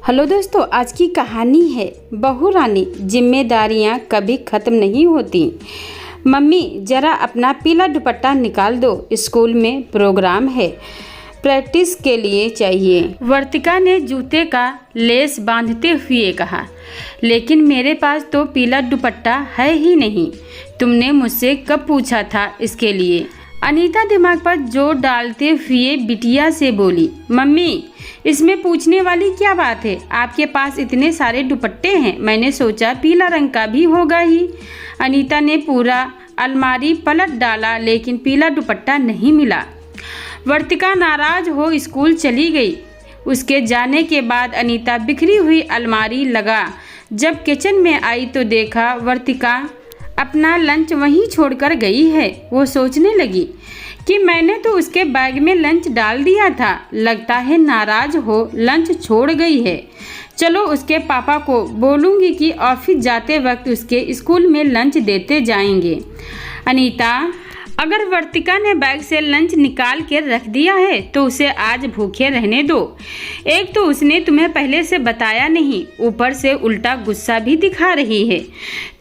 Hello दोस्तों, आज की कहानी है बहू रानी। जिम्मेदारियां कभी ख़त्म नहीं होती। मम्मी ज़रा अपना पीला दुपट्टा निकाल दो, स्कूल में प्रोग्राम है, प्रैक्टिस के लिए चाहिए। वर्तिका ने जूते का लेस बांधते हुए कहा, लेकिन मेरे पास तो पीला दुपट्टा है ही नहीं। तुमने मुझसे कब पूछा था इसके लिए? अनीता दिमाग पर जोर डालते हुए बिटिया से बोली, मम्मी इसमें पूछने वाली क्या बात है? आपके पास इतने सारे दुपट्टे हैं, मैंने सोचा पीला रंग का भी होगा ही। अनीता ने पूरा अलमारी पलट डाला, लेकिन पीला दुपट्टा नहीं मिला। वर्तिका नाराज हो स्कूल चली गई। उसके जाने के बाद अनीता बिखरी हुई अलमारी लगा। जब किचन में आई तो देखा वर्तिका अपना लंच वहीं छोड़कर गई है। वो सोचने लगी कि मैंने तो उसके बैग में लंच डाल दिया था। लगता है नाराज हो लंच छोड़ गई है। चलो उसके पापा को बोलूँगी कि ऑफिस जाते वक्त उसके स्कूल में लंच देते जाएंगे। अनीता, अगर वर्तिका ने बैग से लंच निकाल के रख दिया है तो उसे आज भूखे रहने दो। एक तो उसने तुम्हें पहले से बताया नहीं, ऊपर से उल्टा गुस्सा भी दिखा रही है।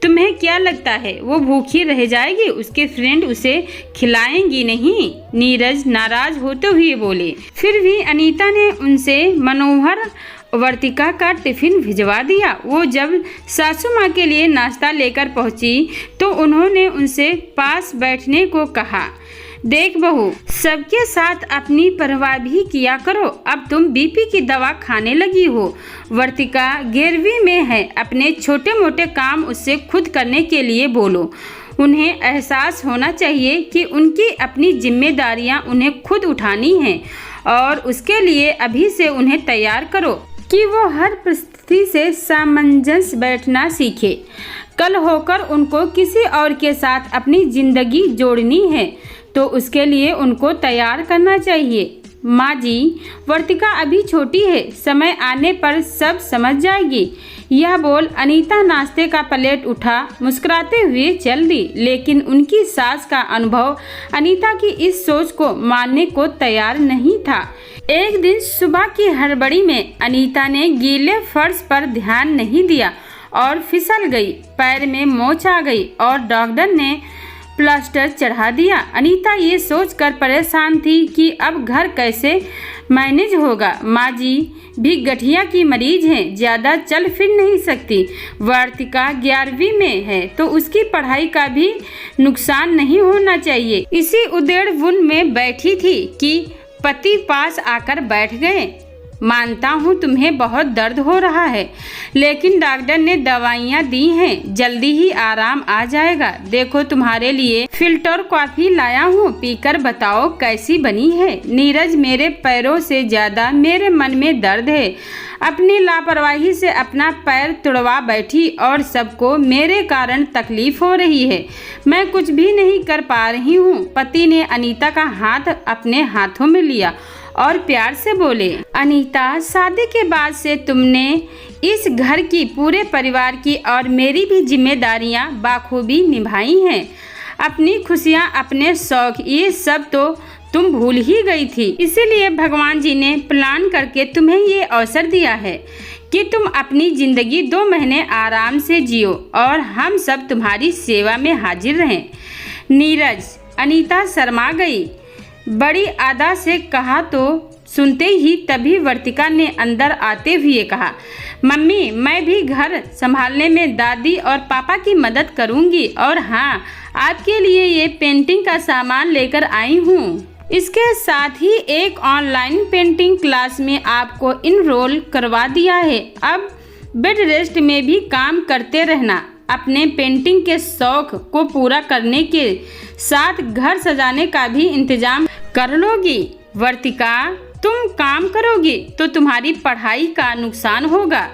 तुम्हें क्या लगता है वो भूखी रह जाएगी? उसके फ्रेंड उसे खिलाएंगी नहीं? नीरज नाराज होते हुए बोले। फिर भी अनीता ने उनसे मनोहर वर्तिका का टिफिन भिजवा दिया। वो जब सासू माँ के लिए नाश्ता लेकर पहुंची तो उन्होंने उनसे पास बैठने को कहा। देख बहू, सबके साथ अपनी परवाह भी किया करो। अब तुम बीपी की दवा खाने लगी हो। वर्तिका 11वीं में है, अपने छोटे मोटे काम उससे खुद करने के लिए बोलो। उन्हें एहसास होना चाहिए कि उनकी अपनी जिम्मेदारियां उन्हें खुद उठानी हैं और उसके लिए अभी से उन्हें तैयार करो कि वो हर परिस्थिति से सामंजस्य बैठना सीखे। कल होकर उनको किसी और के साथ अपनी जिंदगी जोड़नी है तो उसके लिए उनको तैयार करना चाहिए। माँ जी, वर्तिका अभी छोटी है, समय आने पर सब समझ जाएगी। यह बोल अनीता नाश्ते का प्लेट उठा मुस्कुराते हुए चल दी, लेकिन उनकी सास का अनुभव अनीता की इस सोच को मानने को तैयार नहीं था। एक दिन सुबह की हड़बड़ी में अनीता ने गीले फर्श पर ध्यान नहीं दिया और फिसल गई। पैर में मोच आ गई और डॉक्टर ने प्लास्टर चढ़ा दिया। अनीता ये सोचकर परेशान थी कि अब घर कैसे मैनेज होगा। माँ जी भी गठिया की मरीज हैं, ज़्यादा चल फिर नहीं सकती। वर्तिका 11वीं में है तो उसकी पढ़ाई का भी नुकसान नहीं होना चाहिए। इसी उधेड़-बुन में बैठी थी कि पति पास आकर बैठ गए। मानता हूँ तुम्हें बहुत दर्द हो रहा है, लेकिन डॉक्टर ने दवाइयाँ दी हैं, जल्दी ही आराम आ जाएगा। देखो तुम्हारे लिए फिल्टर कॉफी लाया हूँ, पीकर बताओ कैसी बनी है। नीरज, मेरे पैरों से ज़्यादा मेरे मन में दर्द है। अपनी लापरवाही से अपना पैर तुड़वा बैठी और सबको मेरे कारण तकलीफ हो रही है। मैं कुछ भी नहीं कर पा रही हूँ। पति ने अनीता का हाथ अपने हाथों में लिया और प्यार से बोले, अनीता, शादी के बाद से तुमने इस घर की, पूरे परिवार की और मेरी भी जिम्मेदारियां बाखूबी निभाई हैं। अपनी खुशियां, अपने शौक, ये सब तो तुम भूल ही गई थी। इसीलिए भगवान जी ने प्लान करके तुम्हें ये अवसर दिया है कि तुम अपनी जिंदगी 2 महीने आराम से जियो और हम सब तुम्हारी सेवा में हाजिर रहें। नीरज, अनीता शर्मा गई। बड़ी अदा से कहा तो सुनते ही तभी वर्तिका ने अंदर आते हुए कहा, मम्मी मैं भी घर संभालने में दादी और पापा की मदद करूंगी। और हाँ, आपके लिए ये पेंटिंग का सामान लेकर आई हूँ। इसके साथ ही एक ऑनलाइन पेंटिंग क्लास में आपको इनरोल करवा दिया है। अब बेड रेस्ट में भी काम करते रहना। अपने पेंटिंग के शौक को पूरा करने के साथ घर सजाने का भी इंतजाम कर लोगी। वर्तिका, तुम काम करोगी तो तुम्हारी पढ़ाई का नुकसान होगा।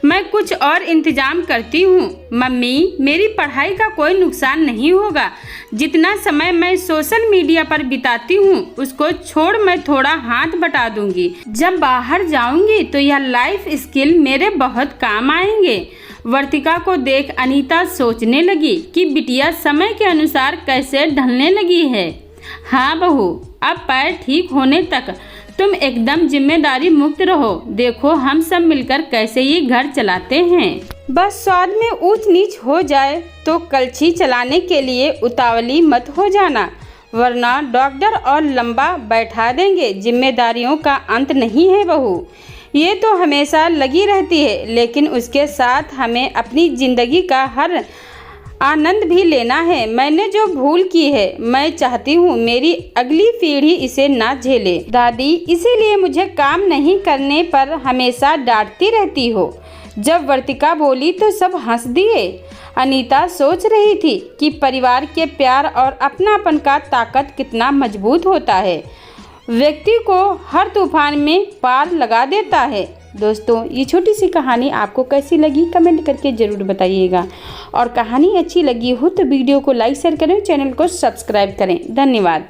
मैं कुछ और इंतजाम करती हूँ। मम्मी, मेरी पढ़ाई का कोई नुकसान नहीं होगा। जितना समय मैं सोशल मीडिया पर बिताती हूँ उसको छोड़ मैं थोड़ा हाथ बटा दूंगी। जब बाहर जाऊंगी तो यह लाइफ स्किल मेरे बहुत काम आएंगे। वर्तिका को देख अनीता सोचने लगी कि बिटिया समय के अनुसार कैसे ढलने लगी है। हाँ बहू, अब पैर ठीक होने तक तुम एकदम जिम्मेदारी मुक्त रहो। देखो हम सब मिलकर कैसे ये घर चलाते हैं। बस स्वाद में ऊंच नीच हो जाए तो कलछी चलाने के लिए उतावली मत हो जाना, वरना डॉक्टर और लंबा बैठा देंगे। जिम्मेदारियों का अंत नहीं है बहू, ये तो हमेशा लगी रहती है, लेकिन उसके साथ हमें अपनी ज़िंदगी का हर आनंद भी लेना है। मैंने जो भूल की है, मैं चाहती हूँ मेरी अगली पीढ़ी इसे ना झेले। दादी, इसीलिए मुझे काम नहीं करने पर हमेशा डांटती रहती हो। जब वर्तिका बोली तो सब हंस दिए। अनीता सोच रही थी कि परिवार के प्यार और अपनापन का ताकत कितना मजबूत होता है, व्यक्ति को हर तूफान में पार लगा देता है। दोस्तों, ये छोटी सी कहानी आपको कैसी लगी कमेंट करके ज़रूर बताइएगा, और कहानी अच्छी लगी हो तो वीडियो को लाइक शेयर करें, चैनल को सब्सक्राइब करें। धन्यवाद।